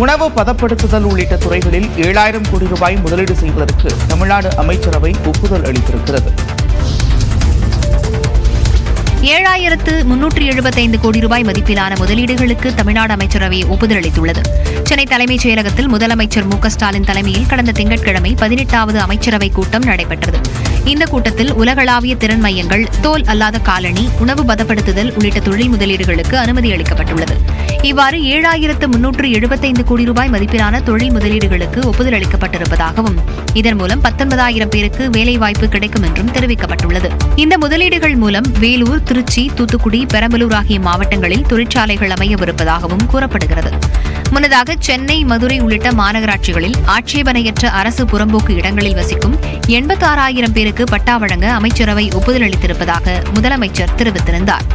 உணவு பதப்படுத்துதல் உள்ளிட்ட துறைகளில் 7,000 கோடி ரூபாய் முதலீடு செய்வதற்கு தமிழ்நாடு அமைச்சரவை ஒப்புதல் அளித்திருக்கிறது. 7,375 கோடி ரூபாய் மதிப்பிலான முதலீடுகளுக்கு தமிழ்நாடு அமைச்சரவை ஒப்புதல் அளித்துள்ளது. சென்னை தலைமைச் செயலகத்தில் முதலமைச்சர் மு.க.ஸ்டாலின் தலைமையில் கடந்த திங்கட்கிழமை 18வது அமைச்சரவை கூட்டம் நடைபெற்றது. இந்த கூட்டத்தில் உலகளாவிய திறன் மையங்கள், தோல் அல்லாத காலணி, உணவு பதப்படுத்துதல் உள்ளிட்ட தொழில் முதலீடுகளுக்கு அனுமதி அளிக்கப்பட்டுள்ளது. இவ்வாறு 7,375 கோடி ரூபாய் மதிப்பிலான தொழில் முதலீடுகளுக்கு ஒப்புதல் அளிக்கப்பட்டிருப்பதாகவும் இதன் மூலம் 19,000 பேருக்கு வேலைவாய்ப்பு கிடைக்கும் என்றும் தெரிவிக்கப்பட்டுள்ளது. இந்த முதலீடுகள் மூலம் வேலூர், திருச்சி, தூத்துக்குடி, பெரம்பலூர் ஆகிய மாவட்டங்களில் தொழிற்சாலைகள் அமையவிருப்பதாகவும் கூறப்படுகிறது. முன்னதாக சென்னை, மதுரை உள்ளிட்ட மாநகராட்சிகளில் ஆட்சேபனையற்ற அரசு புறம்போக்கு இடங்களில் வசிக்கும் 86,000 பேருக்கு பட்டா வழங்க அமைச்சரவை ஒப்புதல் அளித்திருப்பதாக முதலமைச்சர் தெரிவித்திருந்தார்.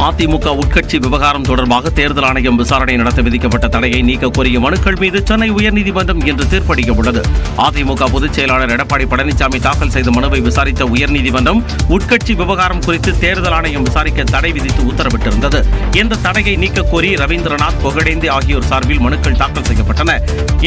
அதிமுக உட்கட்சி விவகாரம் தொடர்பாக தேர்தல் ஆணையம் விசாரணை நடத்த விதிக்கப்பட்ட தடையை நீக்க கோரிய மனுக்கள் மீது சென்னை உயர்நீதிமன்றம் இன்று தீர்ப்பளிக்க உள்ளது. அதிமுக பொதுச் செயலாளர் எடப்பாடி பழனிசாமி தாக்கல் செய்த மனுவை விசாரித்த உயர்நீதிமன்றம் உட்கட்சி விவகாரம் குறித்து தேர்தல் ஆணையம் விசாரிக்க தடை விதித்து உத்தரவிட்டிருந்தது. இந்த தடையை நீக்க கோரி ரவீந்திரநாத், புகழேந்தி ஆகியோர் சார்பில் மனுக்கள் தாக்கல் செய்யப்பட்டன.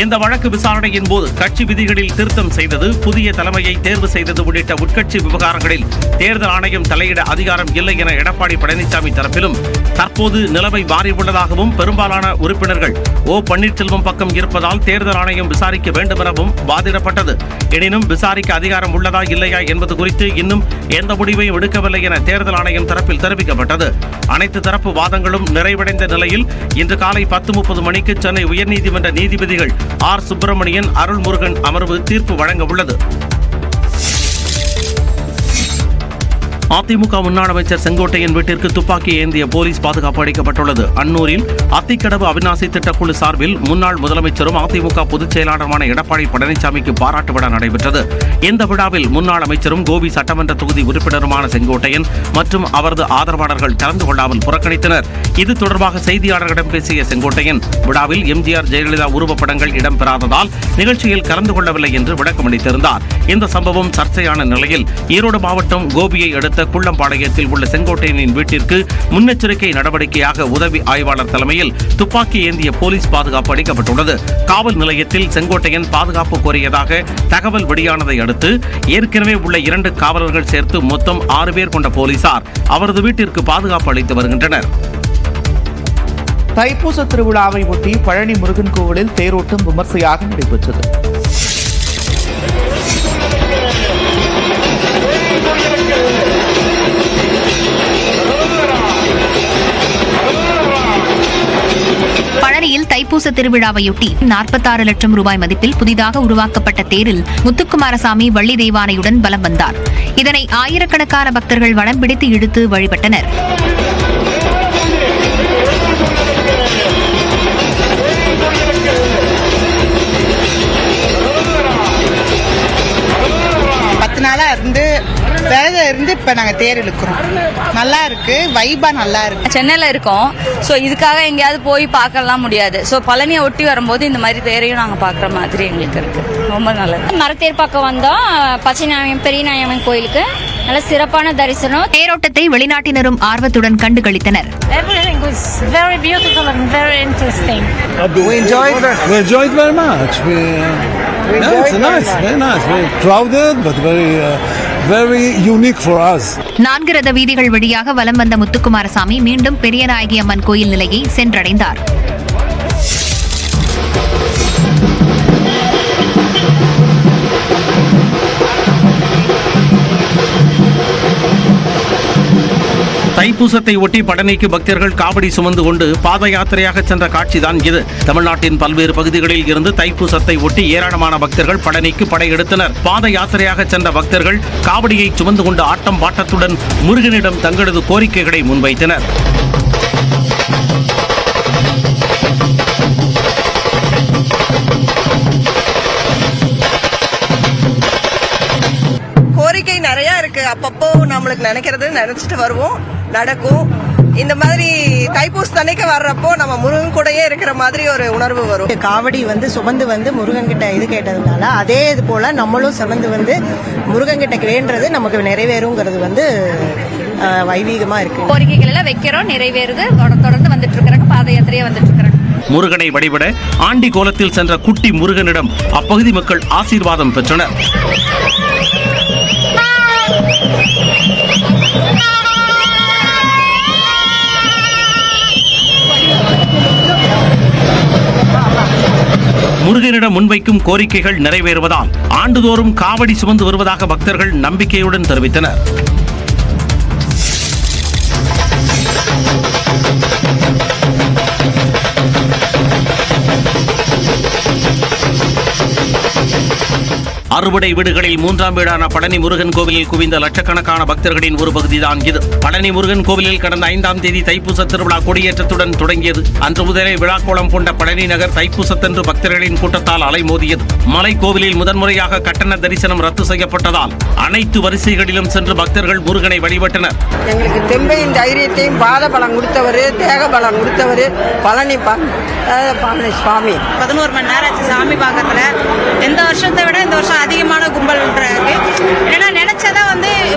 இந்த வழக்கு விசாரணையின் போது கட்சி விதிகளில் திருத்தம் செய்தது, புதிய தலைமையை தேர்வு செய்தது உள்ளிட்ட உட்கட்சி விவகாரங்களில் தேர்தல் ஆணையம் தலையிட அதிகாரம் இல்லை என எடப்பாடி பழனிசாமி தரப்பிலும், தற்போது நிலைமை மாறியுள்ளதாகவும் பெரும்பாலான உறுப்பினர்கள் ஓ பன்னீர்செல்வம் பக்கம் இருப்பதால் தேர்தல் ஆணையம் விசாரிக்க வேண்டும் எனவும் வாதிடப்பட்டது. எனினும் விசாரிக்க அதிகாரம் உள்ளதா இல்லையா என்பது குறித்து இன்னும் எந்த முடிவையும் எடுக்கவில்லை என தேர்தல் ஆணையம் தரப்பில் தெரிவிக்கப்பட்டது. அனைத்து தரப்பு வாதங்களும் நிறைவடைந்த நிலையில் இன்று காலை 10:30 மணிக்கு சென்னை உயர்நீதிமன்ற நீதிபதிகள் ஆர். சுப்பிரமணியன், அருள்முருகன் அமர்வு தீர்ப்பு வழங்க உள்ளது. அதிமுக முன்னாள் அமைச்சர் செங்கோட்டையன் வீட்டிற்கு துப்பாக்கி ஏந்திய போலீஸ் பாதுகாப்பு அளிக்கப்பட்டுள்ளது. அன்னூரில் அத்திக்கடவு அவிநாசி திட்டக்குழு சார்பில் முன்னாள் முதலமைச்சரும் அதிமுக பொதுச் செயலாளருமான எடப்பாடி பழனிசாமிக்கு பாராட்டு விழா நடைபெற்றது. இந்த விழாவில் முன்னாள் அமைச்சரும் கோபி சட்டமன்ற தொகுதி உறுப்பினருமான செங்கோட்டையன் மற்றும் அவரது ஆதரவாளர்கள் கலந்து கொள்ளாமல் புறக்கணித்தனர். இது தொடர்பாக செய்தியாளர்களிடம் பேசிய செங்கோட்டையன், விழாவில் எம்ஜிஆர், ஜெயலலிதா உருவப்படங்கள் இடம்பெறாததால் நிகழ்ச்சியில் கலந்து கொள்ளவில்லை என்று விளக்கமளித்திருந்தார். இந்த சம்பவம் சர்ச்சையான நிலையில் ஈரோடு மாவட்டம் கோபியை அடுத்த குள்ளம்பாளையத்தில் உள்ள செங்கோட்டையனின் வீட்டிற்கு முன்னெச்சரிக்கை நடவடிக்கையாக உதவி ஆய்வாளர் தலைமையில் துப்பாக்கி ஏந்திய போலீஸ் பாதுகாப்பு அளிக்கப்பட்டுள்ளது. காவல் நிலையத்தில் செங்கோட்டையன் பாதுகாப்பு கோரியதாக தகவல் வெளியானதை அடுத்து ஏற்கனவே உள்ள 2 காவலர்கள் சேர்த்து மொத்தம் 6 பேர் கொண்ட போலீசார் அவரது வீட்டிற்கு பாதுகாப்பு அளித்து வருகின்றனர். தைப்பூச திருவிழாவை ஒட்டி பழனி முருகன் கோவிலில் தேரோட்டம் விமர்சையாக நடைபெற்றது. பழனியில் தைப்பூச திருவிழாவையொட்டி 46 லட்சம் ரூபாய் மதிப்பில் புதிதாக உருவாக்கப்பட்ட தேரில் முத்துக்குமாரசாமி வள்ளி தெய்வானையுடன் வலம் வந்தார். இதனை ஆயிரக்கணக்கான பக்தர்கள் வடம் பிடித்து இழுத்து வழிபட்டனர். இருந்து இப்ப நாங்க தேர் இழுக்கிறோம். நல்லா இருக்கு, வைபா நல்லா இருக்கு. சென்னையில இருக்கோம். ஸோ இதுக்காக எங்கேயாவது போய் பார்க்கலாம் முடியாது. ஸோ பழனியை ஒட்டி வரும்போது இந்த மாதிரி தேரையும் நாங்க பார்க்குற மாதிரி எங்களுக்கு இருக்கு. ரொம்ப நல்லது. மரத்தேர் பக்கம் வந்தோம். பச்சைநாயகம், பெரியநாயகம் கோயிலுக்கு நல்ல சிறப்பான தரிசனம். தேரோட்டத்தை வெளிநாட்டினரும் ஆர்வத்துடன் கண்டு களித்தனர். Everything was very beautiful and very interesting. We enjoyed very much. It's nice, very nice, very crowded, but very unique for us. 4 ரத வீதிகள் வழியாக வலம் வந்த முத்துக்குமாரசாமி மீண்டும் பெரியநாயகி அம்மன் கோயில் நிலையை சென்றடைந்தார். தைப்பூசத்தை ஒட்டி பழனிக்கு பக்தர்கள் காவடி சுமந்து கொண்டு பாத யாத்திரையாக சென்ற காட்சிதான் இது. தமிழ்நாட்டின் பல்வேறு பகுதிகளில் இருந்து தைப்பூசத்தை ஒட்டி ஏராளமான பக்தர்கள் பழனிக்கு படையெடுத்தனர். பாத யாத்திரையாக சென்ற பக்தர்கள் காவடியை சுமந்து கொண்டு ஆட்டம் பாட்டத்துடன் முருகனிடம் தங்களது கோரிக்கைகளை முன்வைத்தனர். கோரிக்கை நிறைய இருக்கு. அப்பப்போ நம்மளுக்கு நினைக்கிறது நினைச்சிட்டு வருவோம், நடக்கும். இந்த மாதிரி தைப்பூசம் தைப்பூசத்தன்னைக்கு வர்றப்போ நம்ம முருகன் கூடயே இருக்கிற மாதிரி ஒரு உணர்வு வரும். காவடி சுமந்து முருகன் கிட்ட இது கேட்டதுனால அதே இது போல நம்மளும் சுமந்து முருகன் கிட்ட வேண்டது நமக்கு நிறைவேறுங்கிறது வைவீகமா இருக்கு. கோரிக்கைகள் எல்லாம் வைக்கிறோம், நிறைவேறுது. தொடர்ந்து வந்துட்டு இருக்கிறாங்க, பாத யாத்திரையா வந்துட்டு இருக்கிறாங்க. முருகனை வழிபட ஆண்டி கோலத்தில் சென்ற குட்டி முருகனிடம் அப்பகுதி மக்கள் ஆசீர்வாதம் பெற்றனர். முருகனிடம் முன்வைக்கும் கோரிக்கைகள் நிறைவேறுவதால் ஆண்டுதோறும் காவடி சுமந்து வருவதாக பக்தர்கள் நம்பிக்கையுடன் தெரிவித்தனர். அறுபடை வீடுகளில் மூன்றாம் வீடான பழனி முருகன் கோவிலில் குவிந்த லட்சக்கணக்கான பக்தர்களின் ஒரு பகுதிதான் இது. பழனி முருகன் கோவிலில் கடந்த 5ஆம் தேதி தைப்பூச திருவிழா கொடியேற்றத்துடன் தொடங்கியது. அன்று முதலே விழாக்கோலம் கொண்ட பழனி நகர் தைப்பூசத்தன்று பக்தர்களின் கூட்டத்தால் அலைமோதியது. மலை கோவிலில் முதன்முறையாக கட்டண தரிசனம் ரத்து செய்யப்பட்டதால் அனைத்து வரிசைகளிலும் சென்று பக்தர்கள் முருகனை வழிபட்டனர். எங்களுக்கு தெம்பையும் தைரியத்தையும் பாத பலம் கொடுத்தவர், தேக பலம் கொடுத்தவர் பழனி சுவாமி. 11 மணி நேரம் ஆச்சு சாமி பார்க்கறதுல. எந்த வருஷத்தை விட இந்த வருஷம் அதிகமான கும்பல் இருக்கு. ஏன்னா நினைச்சதா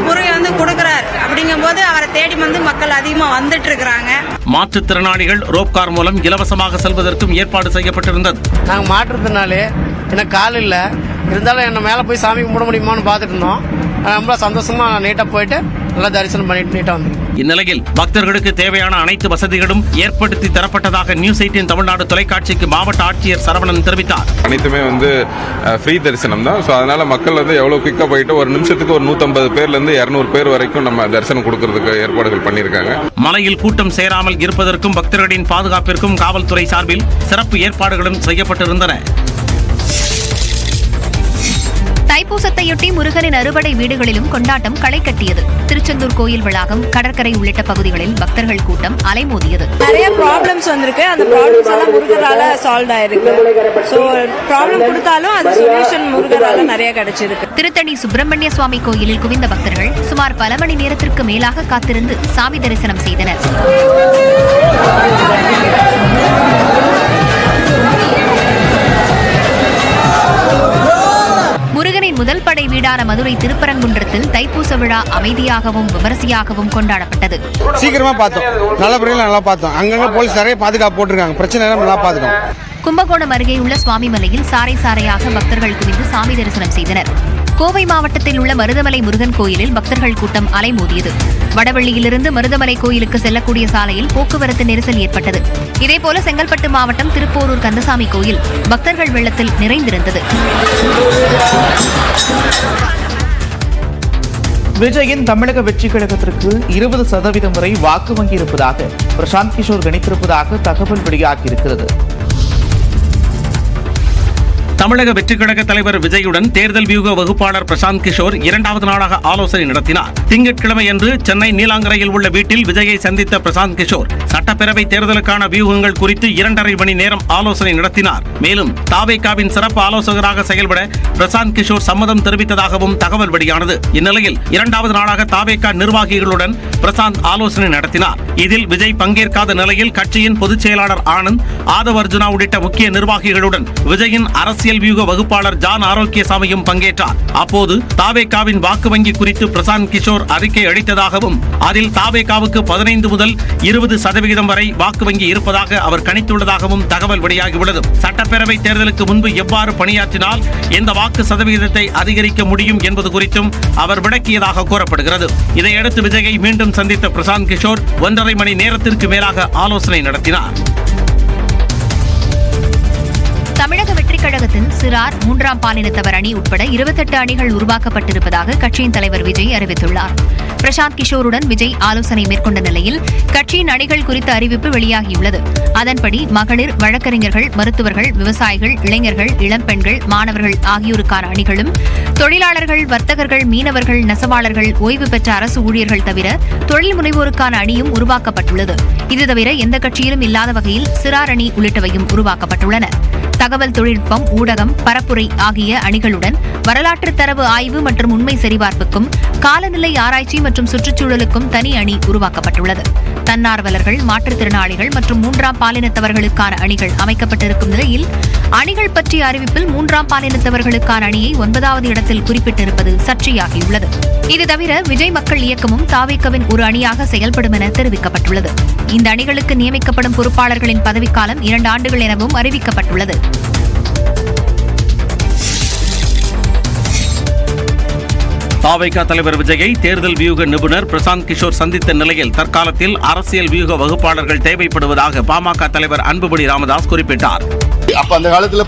முருகன் கொடுக்கிறார் அப்படிங்கும் போது அவரை தேடி மக்கள் அதிகமா வந்துட்டு இருக்கிறாங்க. மாற்றுத்திறனாளிகள் ரோப்கார் மூலம் இலவசமாக செல்வதற்கும் ஏற்பாடு செய்யப்பட்டிருந்தது. நாங்கள் மாற்றுத்திறனாளி, எனக்கு கால் இல்லை, இருந்தாலும் என்ன மேலே போய் சாமி கும்பிட முடியுமான்னு பார்த்துட்டு இருந்தோம். ரொம்ப சந்தோஷமா நீட்டாக போயிட்டு நல்லா தரிசனம் பண்ணிட்டு நீட்டாக வந்துருக்கோம். இந்நிலையில் பக்தர்களுக்கு தேவையான அனைத்து வசதிகளும் ஏற்படுத்தி தரப்பட்டதாக நியூஸ் 18 தமிழ்நாடு தொலைக்காட்சிக்கு மாவட்ட ஆட்சியர் சரவணன் தெரிவித்தார். அனைத்துமே ஃப்ரீ தரிசனம் தான். ஸோ அதனால மக்கள் எவ்வளோ குயிக்காக போயிட்டு ஒரு நிமிஷத்துக்கு ஒரு 150 பேர்லேருந்து 200 பேர் வரைக்கும் நம்ம தரிசனம் கொடுக்கறதுக்கு ஏற்பாடுகள் பண்ணியிருக்காங்க. மலையில் கூட்டம் சேராமல் இருப்பதற்கும் பக்தர்களின் பாதுகாப்பிற்கும் காவல்துறை சார்பில் சிறப்பு ஏற்பாடுகளும் செய்யப்பட்டிருந்தன. தைப்பூசத்தையொட்டி முருகனின் அறுபடை வீடுகளிலும் கொண்டாட்டம் களை கட்டியது. திருச்செந்தூர் கோயில் வளாகம், கடற்கரை உள்ளிட்ட பகுதிகளில் பக்தர்கள் கூட்டம் அலைமோதியது. நிறைய ப்ராப்ளம்ஸ் வந்திருக்கு. அந்த ப்ராப்ளம்ஸ் எல்லாம் முருகரால சால்வ் ஆயிருக்கு. சோ ப்ராப்ளம் கொடுத்தாலும் அது சொல்யூஷன் முருகரால நிறைய கிடைச்சிருக்கு. திருத்தணி சுப்பிரமணிய சுவாமி கோயிலில் குவிந்த பக்தர்கள் சுமார் பல மணி நேரத்திற்கு மேலாக காத்திருந்து சாமி தரிசனம் செய்தனர். முருகனின் முதல் படை வீடான மதுரை திருப்பரங்குன்றத்தில் தைப்பூச விழா அமைதியாகவும் விமரிசையாகவும் கொண்டாடப்பட்டது. சீக்கிரமா பார்த்தோம், நல்லபடியாக நல்லா பார்த்தோம். அங்கங்க போலீஸ் நிறைய பாதுகாப்பு போட்டிருக்காங்க, பிரச்சனை நல்லா பார்த்துட்டோம். கும்பகோணம் அருகே உள்ள சுவாமிமலையில் சாறை சாறையாக பக்தர்கள் குவிந்து சாமி தரிசனம் செய்தனர். கோவை மாவட்டத்தில் உள்ள மருதமலை முருகன் கோயிலில் பக்தர்கள் கூட்டம் அலைமோதியது. வடவள்ளியிலிருந்து மருதமலை கோயிலுக்கு செல்லக்கூடிய சாலையில் போக்குவரத்து நெரிசல் ஏற்பட்டது. இதேபோல செங்கல்பட்டு மாவட்டம் திருப்போரூர் கந்தசாமி கோயில் பக்தர்கள் வெள்ளத்தில் நிறைந்திருந்தது. விஜயின் தமிழக வெற்றி கழகத்திற்கு 20% வரை வாக்கு வங்கி இருப்பதாக பிரசாந்த் கிஷோர் கணித்திருப்பதாக தகவல் வெளியாகியிருக்கிறது. தமிழக வெற்றிக் கழக தலைவர் விஜயுடன் தேர்தல் வியூக வகுப்பாளர் பிரசாந்த் கிஷோர் 2வது நாளாக ஆலோசனை நடத்தினார். திங்கட்கிழமையன்று சென்னை நீலாங்கரையில் உள்ள வீட்டில் விஜயை சந்தித்த பிரசாந்த் கிஷோர் சட்டப்பேரவை தேர்தலுக்கான வியூகங்கள் குறித்து 2.5 மணி நேரம் ஆலோசனை நடத்தினார். மேலும் தாவேகாவின் சிறப்பு ஆலோசகராக செயல்பட பிரசாந்த் கிஷோர் சம்மதம் தெரிவித்ததாகவும் தகவல் வெளியானது. இந்நிலையில் 2வது நாளாக தாவேகா நிர்வாகிகளுடன் பிரசாந்த் ஆலோசனை நடத்தினார். இதில் விஜய் பங்கேற்காத நிலையில் கட்சியின் பொதுச் செயலாளர் ஆனந்த், ஆதவ் அர்ஜுனா உள்ளிட்ட முக்கிய நிர்வாகிகளுடன் விஜயின் அரசியல் வியூக வகுப்பாளர் ஜான் ஆரோக்கியசாமியும் பங்கேற்றார். அப்போது தாவேகாவின் வாக்கு வங்கி குறித்து பிரசாந்த் கிஷோர் அறிக்கை அளித்ததாகவும் அதில் தாவேகாவுக்கு 15 முதல் 20% வரை வாக்கு வங்கி இருப்பதாக அவர் கணித்துள்ளதாகவும் தகவல் வெளியாகியுள்ளது. சட்டப்பேரவை தேர்தலுக்கு முன்பு எவ்வாறு பணியாற்றினால் எந்த வாக்கு சதவிகிதத்தை அதிகரிக்க முடியும் என்பது குறித்தும் அவர் விளக்கியதாக கூறப்படுகிறது. இதையடுத்து விஜயை மீண்டும் சந்தித்த பிரசாந்த் கிஷோர் 1.5 மணி நேரத்திற்கு மேலாக ஆலோசனை நடத்தினார். தமிழக வெற்றிக் கழகத்தின் சிறார் 3ஆம் பாலினத்தவர் அணி உட்பட 28 அணிகள் உருவாக்கப்பட்டிருப்பதாக கட்சியின் தலைவர் விஜய் அறிவித்துள்ளார். பிரசாந்த் கிஷோருடன் விஜய் ஆலோசனை மேற்கொண்ட நிலையில் கட்சியின் அணிகள் குறித்த அறிவிப்பு வெளியாகியுள்ளது. அதன்படி மகளிர், வழக்கறிஞர்கள், மருத்துவர்கள், விவசாயிகள், இளைஞர்கள், இளம்பெண்கள், மாணவர்கள் ஆகியோருக்கான அணிகளும், தொழிலாளர்கள், வர்த்தகர்கள், மீனவர்கள், நெசவாளர்கள், ஓய்வு பெற்ற அரசு ஊழியர்கள் தவிர தொழில் முனைவோருக்கான அணியும் உருவாக்கப்பட்டுள்ளது. இது தவிர எந்த கட்சியிலும் இல்லாத வகையில் சிறார் அணி உள்ளிட்டவையும் உருவாக்கப்பட்டுள்ளன. தகவல் தொழில்நுட்பம், ஊடகம், பரப்புரை ஆகிய அணிகளுடன் வரலாற்று தரவு ஆய்வு மற்றும் உண்மை சரிபார்ப்புக்கும் காலநிலை ஆராய்ச்சி மற்றும் சுற்றுச்சூழலுக்கும் தனி அணி உருவாக்கப்பட்டுள்ளது. தன்னார்வலர்கள், மாற்றுத்திறனாளிகள் மற்றும் 3ஆம் பாலினத்தவர்களுக்கான அணிகள் அமைக்கப்பட்டிருக்கும் நிலையில் அணிகள் பற்றிய அறிவிப்பில் 3ஆம் பாலினத்தவர்களுக்கான அணியை 9வது இடத்தில் குறிப்பிட்டிருப்பது சர்ச்சையாகியுள்ளது. இது தவிர விஜய் மக்கள் இயக்கமும் தாவேகவின் ஒரு அணியாக செயல்படும் என தெரிவிக்கப்பட்டுள்ளது. இந்த அணிகளுக்கு நியமிக்கப்படும் பொறுப்பாளர்களின் பதவிக்காலம் 2 ஆண்டுகள் எனவும் அறிவிக்கப்பட்டுள்ளது. தாவேகா தலைவர் விஜயை தேர்தல் வியூக நிபுணர் பிரசாந்த் கிஷோர் சந்தித்த நிலையில் தற்காலத்தில் அரசியல் வியூக வகுப்பாளர்கள் தேவைப்படுவதாக பாமக தலைவர் அன்புமணி ராமதாஸ் குறிப்பிட்டார். அப்ப அந்த காலத்துல